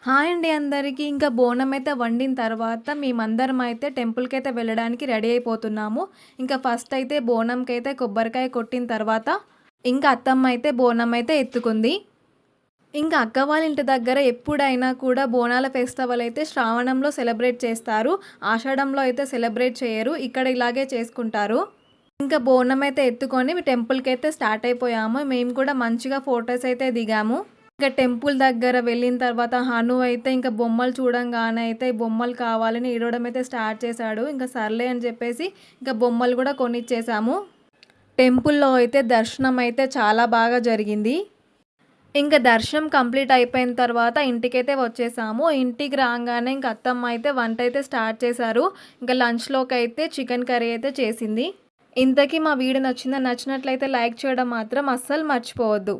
Hi అండి అందరికీ. ఇంకా బోనం అయితే వండిన తర్వాత మేమందరం అయితే టెంపుల్‌కైతే వెళ్ళడానికి రెడీ అయిపోతున్నాము. ఇంకా ఫస్ట్ అయితే బోనంకైతే కొబ్బరికాయ కొట్టిన తర్వాత ఇంకా అత్తమ్మ అయితే బోనం అయితే ఎత్తుకుంది. ఇంకా అక్క వాళ్ళ ఇంటి దగ్గర ఎప్పుడైనా కూడా బోనాల ఫెస్టివల్ అయితే శ్రావణంలో సెలబ్రేట్ చేస్తారు. ఆషాఢంలో అయితే సెలబ్రేట్ చేయరు. ఇక్కడ ఇలాగే చేసుకుంటారు. ఇంకా బోనం అయితే ఎత్తుకొని టెంపుల్‌కైతే స్టార్ట్ అయిపోయాము. మేము కూడా మంచిగా ఫోటోస్ అయితే దిగాము. ఇంకా టెంపుల్ దగ్గర వెళ్ళిన తర్వాత హను అయితే ఇంకా బొమ్మలు చూడంగానే అయితే ఈ బొమ్మలు కావాలని ఏడవడం అయితే స్టార్ట్ చేశాడు. ఇంకా సర్లే అని చెప్పేసి ఇంకా బొమ్మలు కూడా కొనిచ్చేసాము. టెంపుల్‌లో అయితే దర్శనం అయితే చాలా బాగా జరిగింది. ఇంకా దర్శనం కంప్లీట్ అయిపోయిన తర్వాత ఇంటికైతే వచ్చేసాము. ఇంటికి రాగానే ఇంక అత్తమ్మ అయితే వంట అయితే స్టార్ట్ చేశారు. ఇంకా లంచ్‌లోకి అయితే చికెన్ కర్రీ అయితే చేసింది. ఇంతకీ మా వీడియో నచ్చినట్లయితే లైక్ చేయడం మాత్రం అస్సలు మర్చిపోవద్దు.